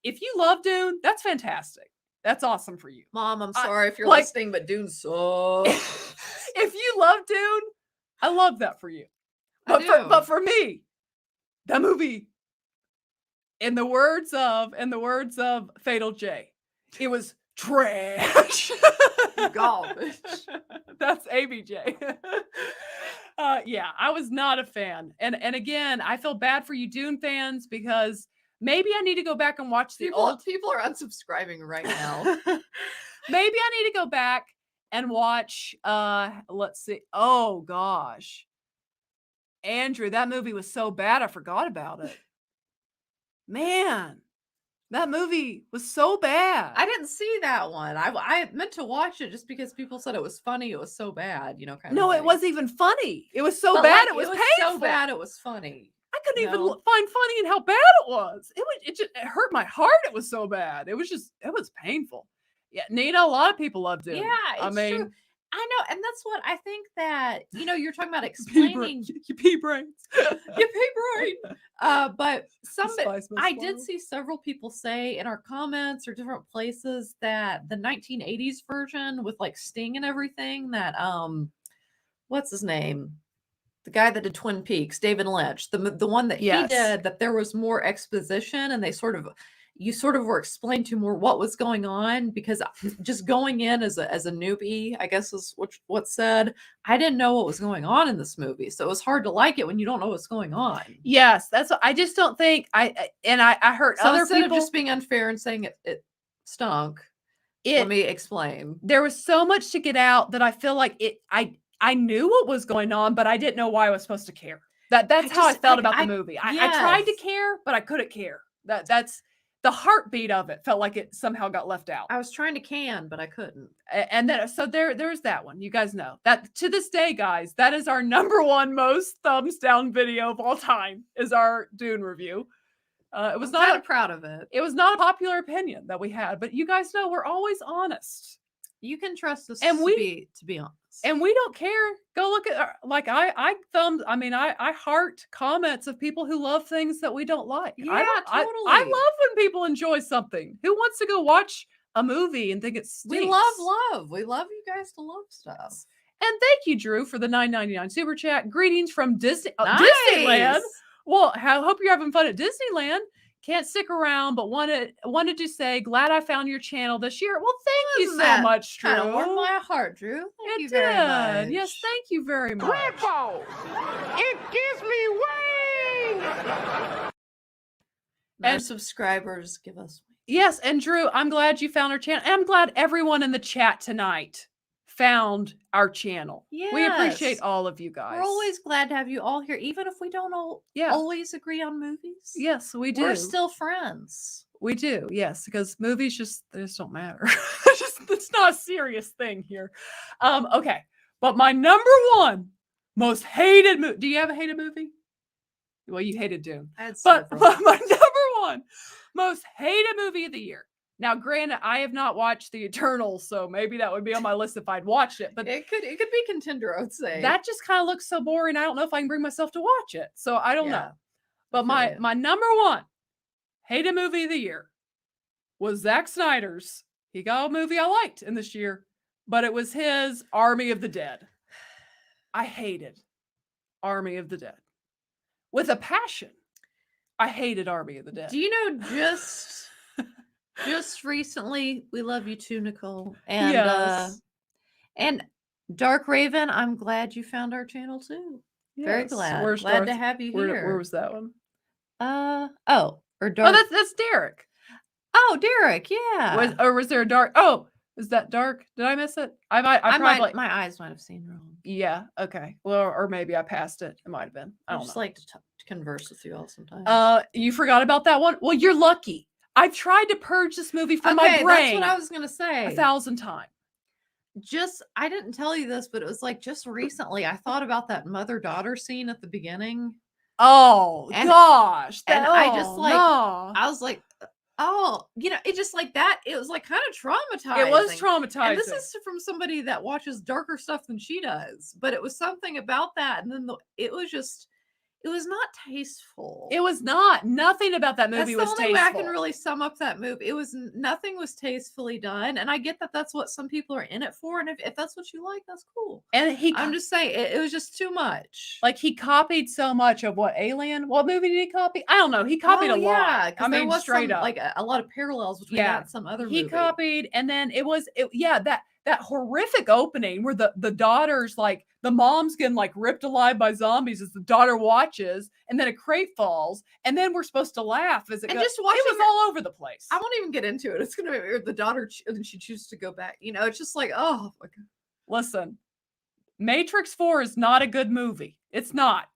if you love Dune, that's fantastic. That's awesome for you. Mom, I'm sorry if you're like- listening, but Dune sucks. If you love Dune, I love that for you. I But do. for me, that movie, in the words of Fatal J, it was trash. Garbage. That's ABJ. Yeah, I was not a fan. And again, I feel bad for you Dune fans because maybe I need to go back and watch the old. People are unsubscribing right now. Maybe I need to go back and watch let's see. Oh gosh. Andrew, that movie was so bad I forgot about it. Man, that movie was so bad. I didn't see that one. I meant to watch it just because people said it was funny. It was so bad, kind of No, it thing. wasn't even funny. It was so But, bad like, it was so painful. bad it was funny. I couldn't even No. find funny in how bad it was. It hurt my heart. It was so bad. It was painful. Yeah, Nina, a lot of people loved it. Yeah, it's true. I know, and that's what I think that you're talking about Pea explaining you pea brains. your paper right. But Spice must I flow. did see several people say in our comments or different places that the 1980s version with like Sting and everything, that what's his name? The guy that did Twin Peaks, David Lynch, the one that Yes. he did, that there was more exposition and you sort of were explained to more what was going on, because just going in as a newbie, I guess is what's said, I didn't know what was going on in this movie. So it was hard to like it when you don't know what's going on. Yes, that's what I just don't think I heard So other instead people of just being unfair and saying it stunk, let me explain. There was so much to get out that I feel like I knew what was going on, but I didn't know why I was supposed to care. That's how I felt about the movie. I tried to care, but I couldn't care. That's the heartbeat of it felt like it somehow got left out. I was trying to but I couldn't. And then so there's that one. You guys know that to this day, guys, that is our #1 most thumbs down video of all time, is our Dune review. It was I'm not proud of it. It was not a popular opinion that we had, but you guys know we're always honest. You can trust us And to be honest. And we don't care. Go look at I heart comments of people who love things that we don't like. Yeah, I totally. love when people enjoy something. Who wants to go watch a movie and think it stinks? We love. We love you guys to love stuff. And thank you, Drew, for the $9.99 super chat. Greetings from Disneyland. Nice. Well, I hope you're having fun at Disneyland. Can't stick around, but wanted to say, glad I found your channel this year. Well, thank you so much, Drew. Kind of warmed my heart, Drew. Thank you It very did. much. Yes, thank you very much. Grandpa, it gives me wings. Our And- subscribers give us. Yes, and Drew, I'm glad you found our channel. And I'm glad everyone in the chat tonight found our channel. We appreciate Yes. all of you guys. We're always glad to have you all here, even if we don't always agree on movies. Yes, we do. We're still friends. We do, yes, because movies they just don't matter. It's not a serious thing here. Okay, but my #1 most hated movie. Do you have a hated movie? Well, you hated Dune. But my #1 most hated movie of the year. Now, granted, I have not watched The Eternals, so maybe that would be on my list if I'd watched it. But it could be contender, I would say. that just kind of looks so boring. I don't know if I can bring myself to watch it. So I don't know. But my #1 hated movie of the year was Zack Snyder's. He got a movie I liked in this year, but it was his Army of the Dead. I hated Army of the Dead with a passion. I hated Army of the Dead. Do you know just recently, we love you too, Nicole. And Yes. and Dark Raven, I'm glad you found our channel too. Very Yes. glad. Where's Glad to Darth- have you Where here. was that one? Or Oh, Dark. that's Derek. Oh, Derek, yeah. Was there a dark? Oh, is that dark? Did I miss it? I probably. My eyes might have seen wrong. Yeah. Okay. Well, or maybe I passed it. It might have been. I I don't just know. like to converse with you all sometimes. You forgot about that one? Well, you're lucky. I've tried to purge this movie from my brain That's what I was gonna say. 1,000 times. I didn't tell you this, but it was like just recently I thought about that mother-daughter scene at the beginning. Oh And- gosh. and I just, like, no. I was like, oh, it just like that. It was like kind of traumatizing. It was traumatizing. And this is from somebody that watches darker stuff than she does. But it was something about that. And then it was just, It was not tasteful. It was not. Nothing about that movie was That's the only way I tasteful. can really sum up that movie. It was nothing was tastefully done, and I get that that's what some people are in it for, and if that's what you like, that's cool. And I'm just saying it was just too much. like he copied so much of what Alien. What movie did he copy? I don't know. He copied a lot. I there mean, was straight some, up. like a lot of parallels between that and some other He movie. copied, and then that horrific opening where the daughter's like the mom's getting like ripped alive by zombies as the daughter watches, and then a crate falls, and then we're supposed to laugh as it And goes. just watching It was all over the place. I won't even get into it. It's gonna be the daughter and she chooses to go back. You know, it's just like, oh my God. Listen, Matrix 4 is not a good movie. It's not.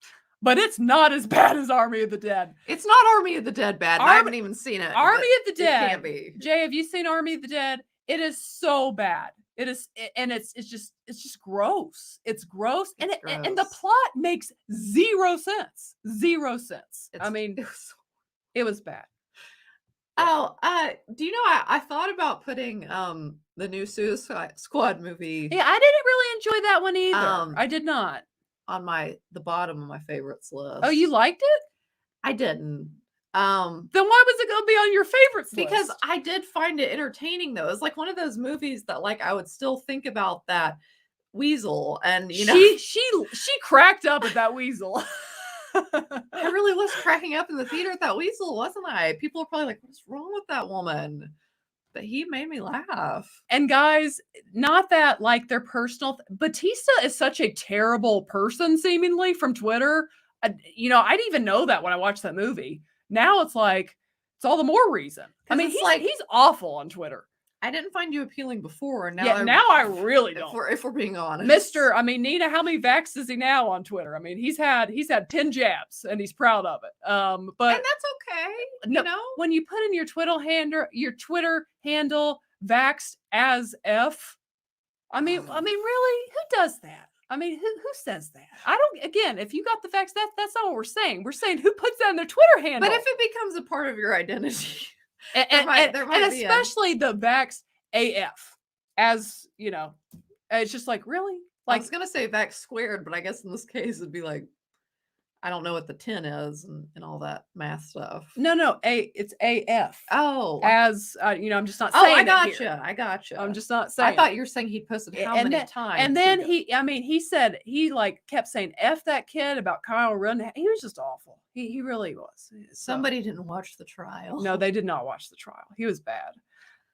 But it's not as bad as Army of the Dead. It's not Army of the Dead bad. I haven't even seen it. Army of the It Dead. can't be. Jay, have you seen Army of the Dead? It is so bad. It is, and it's just gross. It's gross, and the plot makes zero sense. Zero sense. I mean, it was bad. Oh, do you know I thought about putting the new Suicide Squad movie. Yeah, I didn't really enjoy that one either. I did not. On the bottom of my favorites list. Oh, you liked it? I didn't. Then why was it going to be on your favorites list? Because I did find it entertaining though. It's like one of those movies that like I would still think about that weasel, and you know she cracked up at that weasel. I really was cracking up in the theater at that weasel, wasn't I? People are probably like, what's wrong with that woman? But he made me laugh. And guys, not that like their personal Batista is such a terrible person seemingly from Twitter. You know, I didn't even know that when I watched that movie. Now it's like it's all the more reason. I mean, he's awful on Twitter. I didn't find you appealing before, and now now I really don't. If we're being honest, Nina, how many vax is he now on Twitter? I mean, he's had 10 jabs, and he's proud of it. But and that's okay. No, you know, when you put in your Twitter handle vaxxed as F, I mean, really, who does that? I mean, who says that? I don't. Again, if you got the facts, that's not what we're saying. We're saying who puts that in their Twitter handle. But if it becomes a part of your identity. And especially the vax AF, as you know, it's just like really. Like I was gonna say vax squared, but I guess in this case it'd be like, I don't know what the 10 is and all that math stuff. No, it's AF. Oh, as you know, I'm just not saying. Oh, I gotcha. I'm just not saying. I thought you were saying he'd posted how many times. And then he said he like kept saying F that kid about Kyle Rittenhouse. He was just awful. He really was. Somebody didn't watch the trial. No, they did not watch the trial. He was bad.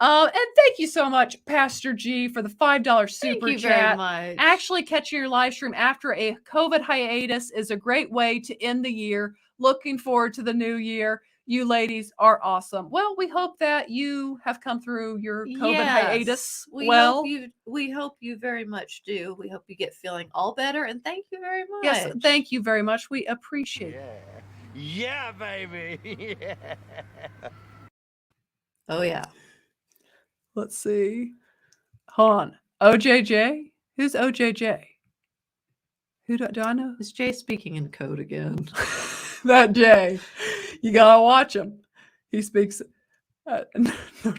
And thank you so much, Pastor G, for the $5 super thank you chat. very much. Actually, catching your live stream after a COVID hiatus is a great way to end the year. Looking forward to the new year. You ladies are awesome. Well, we hope that you have come through your COVID hiatus. We hope you very much do. We hope you get feeling all better, and thank you very much. Yes, thank you very much. We appreciate it. Yeah, baby. Yeah. Oh yeah. Let's see. Hold on. OJJ? Who's OJJ? Who do I know? Is Jay speaking in code again? That Jay. You gotta watch him. He speaks no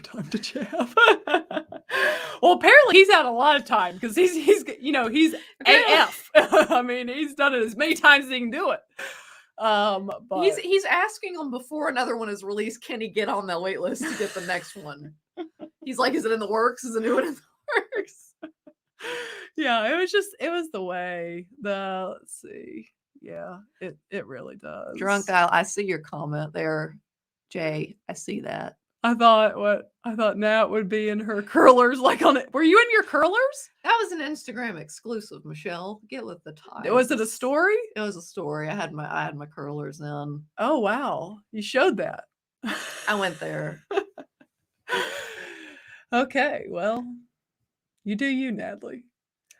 time to jab. Well, apparently he's had a lot of time because he's AF. I mean, he's done it as many times as he can do it. But he's asking him before another one is released, can he get on that wait list to get the next one? He's like, is it in the works? Is a new one in the works? Yeah, it was the way. Let's see. Yeah, it really does. Drunk guy, I see your comment there, Jay. I see that. I thought Nat would be in her curlers, like on it. Were you in your curlers? That was an Instagram exclusive, Michelle. Get with the times. Was it a story? It was a story. I had my curlers in. Oh wow, you showed that. I went there. Okay, well, you do you, Natalie.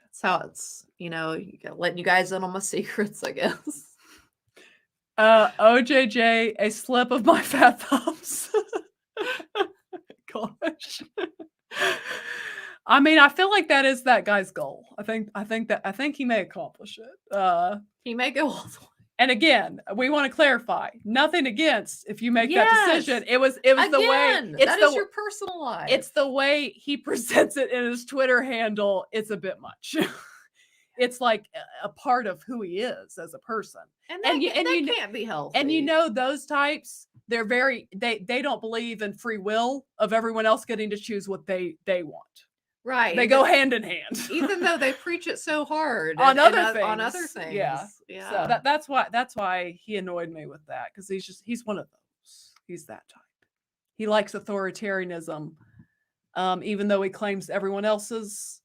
That's how it's, letting you guys in on my secrets, I guess. OJJ, a slip of my fat thumbs. Gosh. I mean, I feel like that is that guy's goal. I think he may accomplish it. He may go all the way. And again, we want to clarify, nothing against if you make that decision. It was the way that is your personal life. It's the way he presents it in his Twitter handle. It's a bit much. it's like a part of who he is as a person. And And that, you- ca- and that you kn- can't be healthy. And you know those types, they're they don't believe in free will of everyone else getting to choose what they want. right? They go hand in hand. even though they preach it so hard on and other things. Yeah. yeah. So that's why he annoyed me with that, because he's one of those. He's that type. He likes authoritarianism, even though he claims everyone else is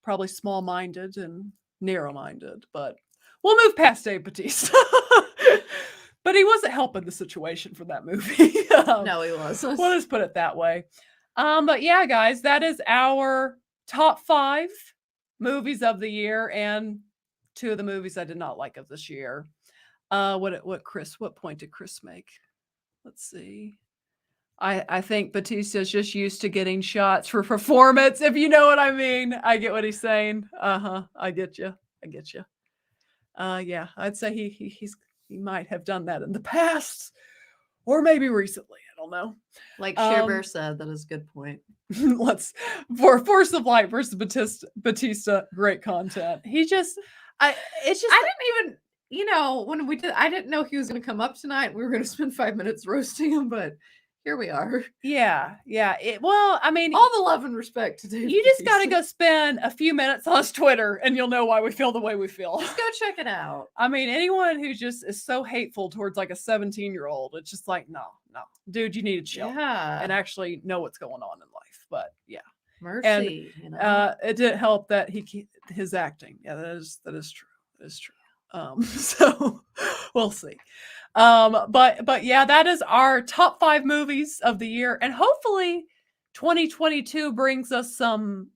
probably small-minded and narrow-minded. But we'll move past Dave Bautista. But he wasn't helping the situation for that movie. No, he wasn't. We'll just put it that way. But yeah, guys, that is our top 5 movies of the year, and 2 of the movies I did not like of this year. What point did Chris make? Let's see. I think Bautista's just used to getting shots for performance, if you know what I mean. I get what he's saying. I get you. Yeah, I'd say he might have done that in the past, or maybe recently. I don't know. Like Sheer Bear said, that is a good point. For Force of Light versus Bautista, great content. I didn't even, when we did, I didn't know he was going to come up tonight. We were going to spend 5 minutes roasting him, but here we are. Yeah. Well, I mean, all the love and respect to Dave. You just got to go spend a few minutes on his Twitter, and you'll know why we feel the way we feel. Just go check it out. I mean, anyone who just is so hateful towards like a 17-year-old, it's just like, no, dude, you need to chill and actually know what's going on in life. But yeah, mercy. And it did help that his acting. Yeah, that is true. That is true. So we'll see. But yeah, that is our top 5 movies of the year, and hopefully 2022 brings us some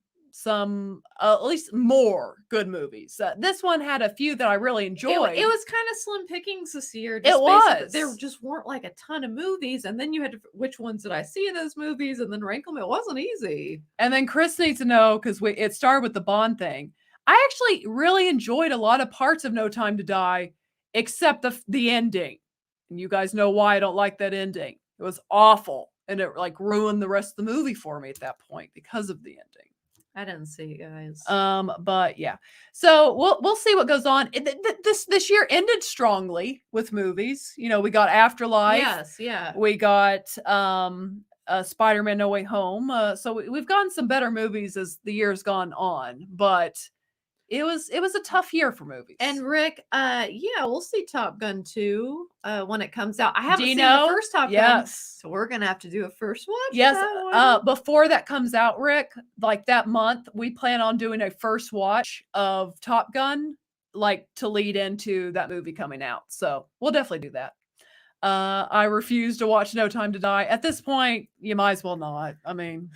at least more good movies. This one had a few that I really enjoyed. It was kind of slim pickings this year. It was. There just weren't like a ton of movies, and then you had to, which ones did I see in those movies, and then rank them. It wasn't easy. And then Chris needs to know, because it started with the Bond thing. I actually really enjoyed a lot of parts of No Time to Die, except the ending. And you guys know why I don't like that ending. It was awful, and it like ruined the rest of the movie for me at that point because of the ending. I didn't see it, guys. But yeah, so we'll see what goes on. This year ended strongly with movies. We got Afterlife. Yes, yeah. We got Spiderman: No Way Home. So we've gotten some better movies as the year's gone on, but it was a tough year for movies. And Rick, we'll see Top Gun 2 when it comes out. I haven't seen the first Top Gun. Yes. So we're gonna have to do a first watch. Yes. Before that comes out, Rick, like that month, we plan on doing a first watch of Top Gun, like to lead into that movie coming out. So we'll definitely do that. I refuse to watch No Time to Die. At this point, you might as well not. I mean,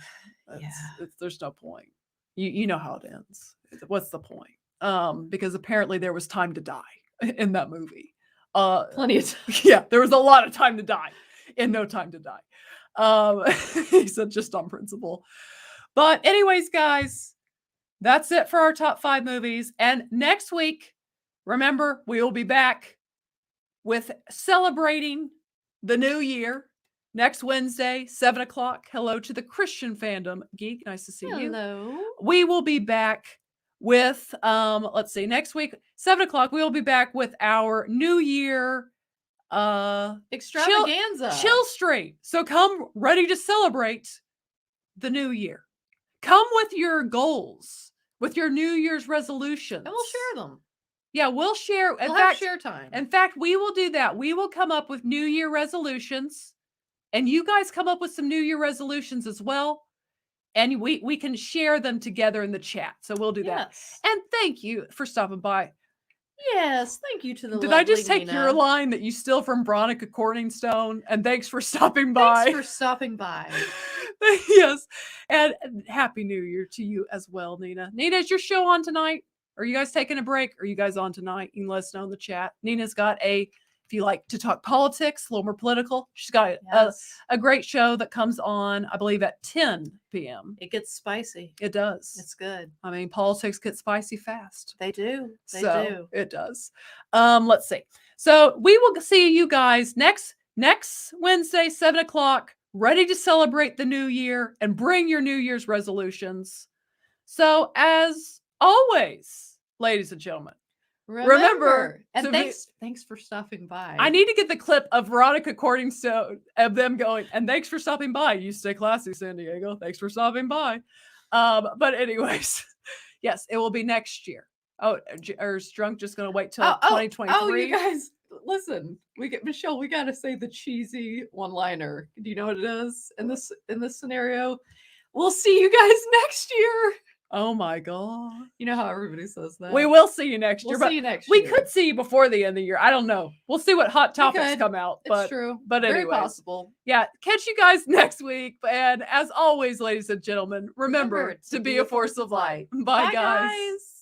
there's no point. You know how it ends. What's the point? Because apparently there was time to die in that movie. Plenty of time. Yeah, there was a lot of time to die in No Time to Die. He said just on principle. But anyways, guys, that's it for our top 5 movies. And next week, remember, we will be back with celebrating the new year. Next Wednesday, 7 o'clock. Hello to the Christian fandom geek. Nice to see you. Hello. We will be back with, let's see, next week, 7 o'clock, we will be back with our New Year extravaganza chill stream. So come ready to celebrate the new year. Come with your goals, with your New Year's resolutions. And we'll share them. Yeah, we'll share. We'll have share time. In fact, we will do that. We will come up with New Year resolutions. And you guys come up with some New Year resolutions as well. And we can share them together in the chat. So we'll do that. And thank you for stopping by. Yes, thank you to the Did I just take Nina. your line that you steal from Veronica Corningstone? And thanks for stopping by. Thanks for stopping by. Yes. And Happy New Year to you as well, Nina. Nina, is your show on tonight? Are you guys taking a break? Are you guys on tonight? You can let us know in the chat. Nina's got if you like to talk politics, a little more political, she's got a great show that comes on, I believe, at 10 p.m. It gets spicy. It does. It's good. I mean, politics get spicy fast. They do. They do. It does. Let's see. So we will see you guys next Wednesday, 7 o'clock, ready to celebrate the new year and bring your New Year's resolutions. So as always, ladies and gentlemen, Remember, and to be- thanks for stopping by. I need to get the clip of Veronica Corningstone of them going, and thanks for stopping by. You stay classy, San Diego. Thanks for stopping by. But anyways, yes, it will be next year. Oh, or is Drunk just going to wait till 2023? Oh, you guys, listen. Michelle. We got to say the cheesy one-liner. Do you know what it is in this scenario? We'll see you guys next year. Oh my God. You know how everybody says that. We will see you next year. We'll see you next we year. could see you before the end of the year. I don't know. We'll see what hot topics could. come out. It's But true. But Very anyways, possible. yeah, catch you guys next week. And as always, ladies and gentlemen, remember to be a force of light. Bye, guys.